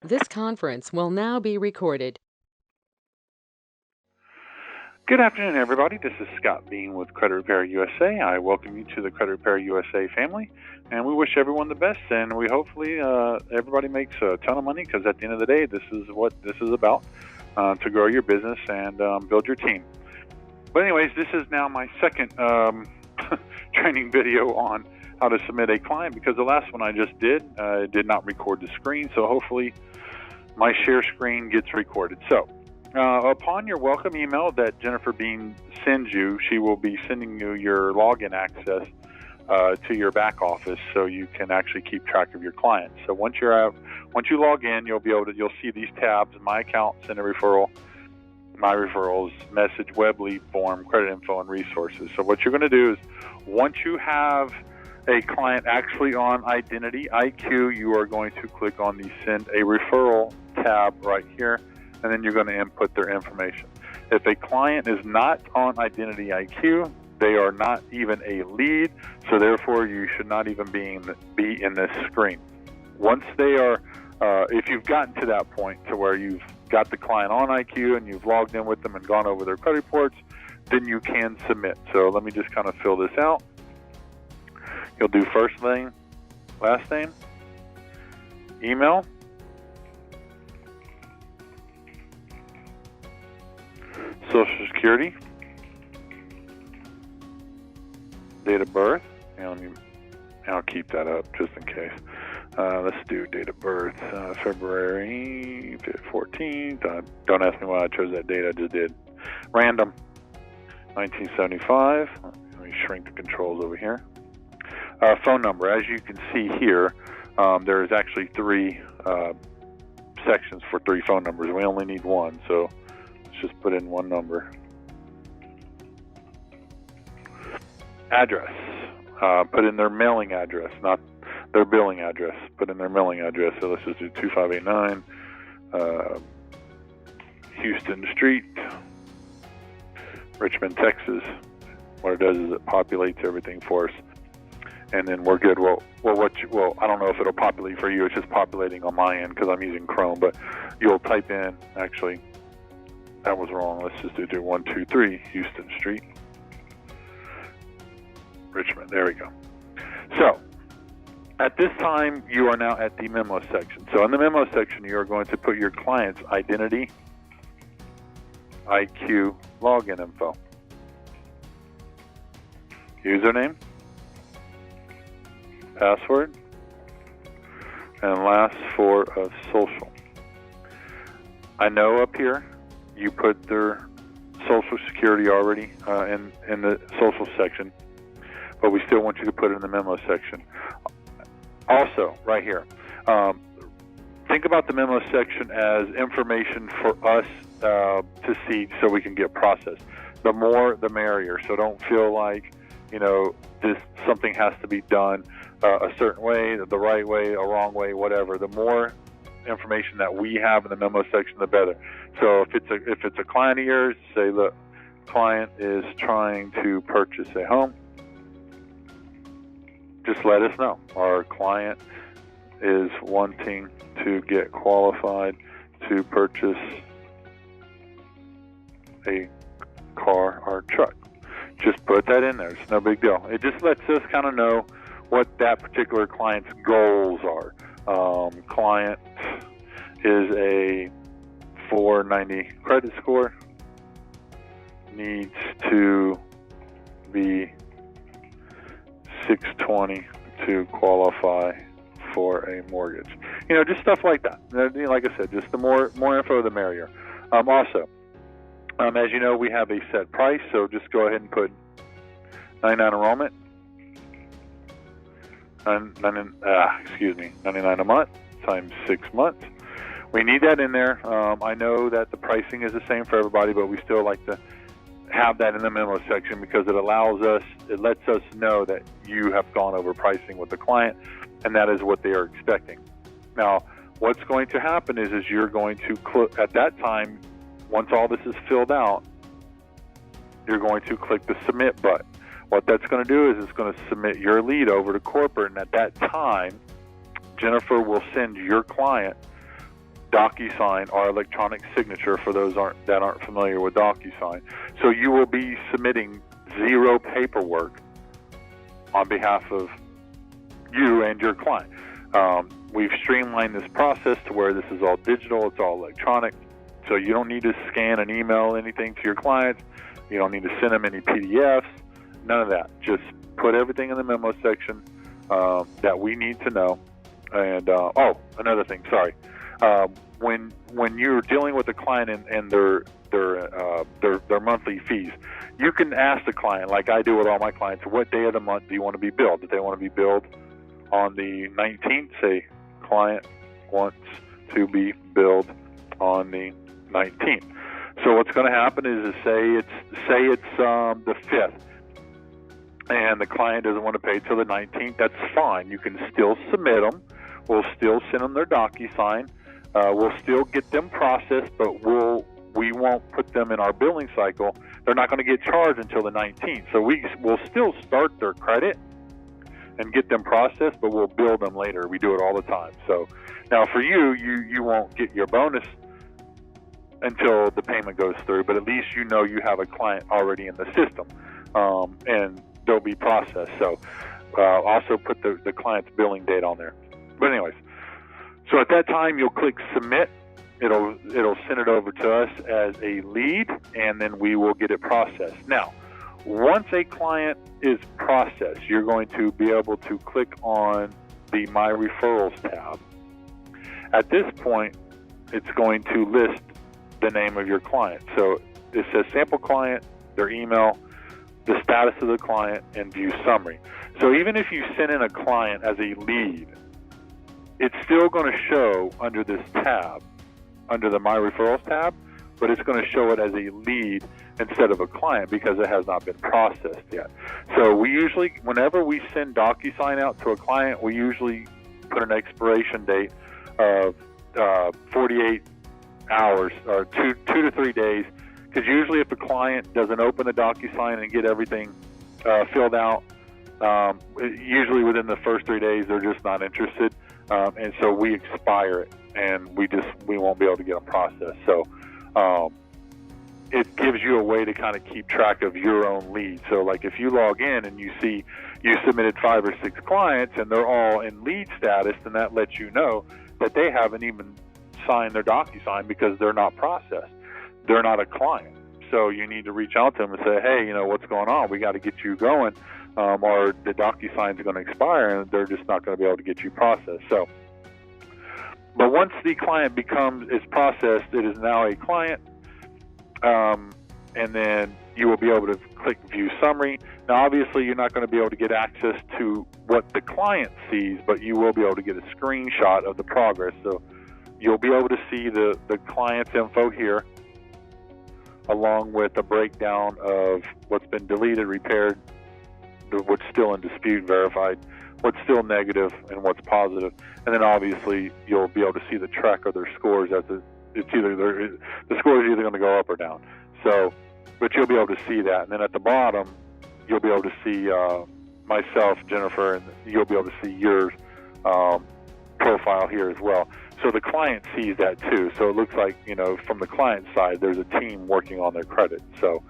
This conference will now be recorded. Good afternoon, everybody. This is Scott Bean with Credit Repair USA. I welcome you to the Credit Repair USA family, and we wish everyone the best, and we hopefully everybody makes a ton of money, because at the end of the day, this is what this is about, to grow your business and build your team. But anyways, this is now my second training video on how to submit a client, because the last one I just did not record the screen, so hopefully my share screen gets recorded. So upon your welcome email that Jennifer Bean sends you, she will be sending you your login access to your back office, so you can actually keep track of your clients. So once you log in, you'll see these tabs: My Account, Send a Referral, My Referrals, Message, Web Lead Form, Credit Info, and Resources. So what you're going to do is, once you have a client actually on Identity IQ, you are going to click on the Send a Referral tab right here, and then you're going to input their information. If a client is not on Identity IQ, they are not even a lead, so therefore you should not even be in this screen. Once they are, if you've gotten to that point to where you've got the client on IQ and you've logged in with them and gone over their credit reports, then you can submit. So let me just kind of fill this out. You'll do first name, last name, email, Social Security, date of birth, and I'll keep that up just in case. Let's do date of birth, February 14th. Don't ask me why I chose that date, I just did. Random, 1975. Let me shrink the controls over here. Phone number, as you can see here, there's actually three sections for three phone numbers. We only need one, so let's just put in one number. Address, put in their mailing address, not their billing address. Put in their mailing address. So let's just do 2589 Houston Street, Richmond, Texas. What it does is it populates everything for us, and then we're good. Well, I don't know if it'll populate for you. It's just populating on my end because I'm using Chrome. But you'll type in. Actually, that was wrong. Let's just do 123 Houston Street, Richmond. There we go. So at this time, you are now at the memo section. So in the memo section, you are going to put your client's Identity IQ login info, username, password, and last four of social. I know up here you put their Social Security already in the social section, but we still want you to put it in the memo section. Also, right here, think about the memo section as information for us to see so we can get processed. The more, the merrier. So don't feel like, something has to be done a certain way, the right way, a wrong way, whatever. The more information that we have in the memo section, the better. So if it's a client of yours, say, look, client is trying to purchase a home. Just let us know. Our client is wanting to get qualified to purchase a car or truck. Just put that in there. It's no big deal. It just lets us kind of know what that particular client's goals are. Client is a 490 credit score, needs to be 620 to qualify for a mortgage. Just stuff like that. Like I said, just the more info, the merrier. Also, as you know, we have a set price, so just go ahead and put $99 enrollment, $99 a month times 6 months. We need that in there. I know that the pricing is the same for everybody, but we still like to have that in the memo section because it lets us know that you have gone over pricing with the client, and that is what they are expecting. Now, what's going to happen is you're going to click at that time. Once all this is filled out, you're going to click the submit button. What that's going to do is it's going to submit your lead over to corporate, and at that time, Jennifer will send your client DocuSign, our electronic signature, for those that aren't familiar with DocuSign. So you will be submitting zero paperwork on behalf of you and your client. We've streamlined this process to where this is all digital, it's all electronic, so you don't need to scan and email anything to your clients. You don't need to send them any PDFs, none of that. Just put everything in the memo section that we need to know. And another thing, sorry. When you're dealing with a client and their monthly fees, you can ask the client, like I do with all my clients, what day of the month do you want to be billed? Do they want to be billed on the 19th? Say, client wants to be billed on the 19th. So what's going to happen is say it's the 5th, and the client doesn't want to pay till the 19th. That's fine. You can still submit them. We'll still send them their DocuSign. We'll still get them processed, but we won't put them in our billing cycle. They're not going to get charged until the 19th. So we'll still start their credit and get them processed, but we'll bill them later. We do it all the time. So now for you won't get your bonus until the payment goes through, but at least you know you have a client already in the system, and they'll be processed. So also put the client's billing date on there. But anyways, so at that time you'll click submit. It'll send it over to us as a lead, and then we will get it processed. Now, once a client is processed, you're going to be able to click on the My Referrals tab. At this point, it's going to list the name of your client. So it says sample client, their email, the status of the client, and view summary. So even if you send in a client as a lead, it's still going to show under this tab, under the My Referrals tab, but it's going to show it as a lead instead of a client because it has not been processed yet. So we usually, whenever we send DocuSign out to a client, we usually put an expiration date of 48 hours or two to 3 days, because usually if a client doesn't open the DocuSign and get everything filled out, usually within the first 3 days they're just not interested, and so we expire it, and we won't be able to get them processed. So it gives you a way to kind of keep track of your own leads. So like if you log in and you see you submitted 5 or 6 clients and they're all in lead status, then that lets you know that they haven't even signed their DocuSign because they're not processed. They're not a client. So you need to reach out to them and say, hey, what's going on? We got to get you going, or the DocuSign is going to expire and they're just not going to be able to get you processed. So, but once the client is processed, it is now a client, and then you will be able to click View Summary. Now, obviously, you're not going to be able to get access to what the client sees, but you will be able to get a screenshot of the progress. So you'll be able to see the client's info here, along with a breakdown of what's been deleted, repaired, what's still in dispute, verified, what's still negative, and what's positive. And then obviously you'll be able to see the track of their scores as the score is either going to go up or down. So, but you'll be able to see that. And then at the bottom, you'll be able to see myself, Jennifer, and you'll be able to see your profile here as well. So the client sees that too. So it looks like, from the client side, there's a team working on their credit. So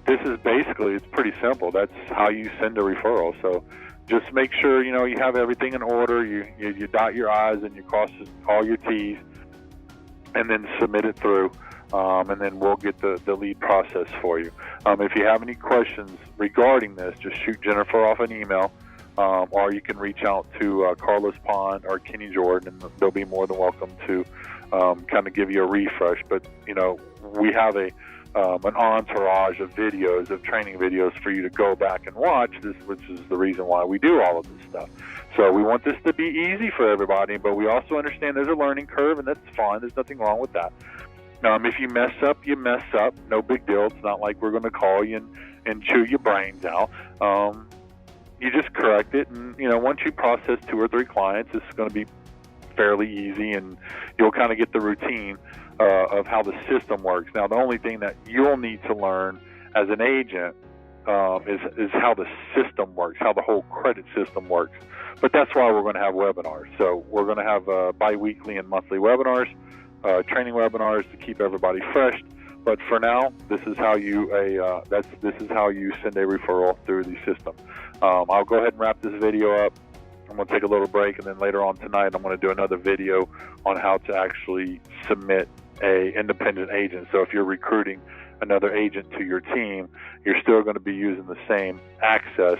this is basically, it's pretty simple. That's how you send a referral. So just make sure, you have everything in order. You dot your I's and you cross all your T's, and then submit it through. And then we'll get the lead process for you. If you have any questions regarding this, just shoot Jennifer off an email. Or you can reach out to Carlos Pond or Kenny Jordan, and they'll be more than welcome to kind of give you a refresh. But, we have an entourage of videos, of training videos for you to go back and watch, which is the reason why we do all of this stuff. So we want this to be easy for everybody, but we also understand there's a learning curve, and that's fine. There's nothing wrong with that. If you mess up, you mess up. No big deal. It's not like we're going to call you and chew your brains out. You just correct it, and once you process 2 or 3 clients, it's going to be fairly easy, and you'll kind of get the routine of how the system works. Now, the only thing that you'll need to learn as an agent is how the system works, how the whole credit system works. But that's why we're going to have webinars. So we're going to have bi-weekly and monthly webinars, training webinars to keep everybody fresh. But for now, this is how you send a referral through the system. I'll go ahead and wrap this video up. I'm going to take a little break, and then later on tonight, I'm going to do another video on how to actually submit a independent agent. So if you're recruiting another agent to your team, you're still going to be using the same access.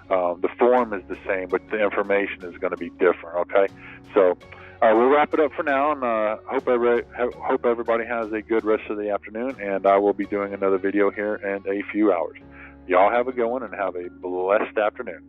The form is the same, but the information is going to be different. Okay, so we'll wrap it up for now, and hope everybody has a good rest of the afternoon. And I will be doing another video here in a few hours. Y'all have a good one and have a blessed afternoon.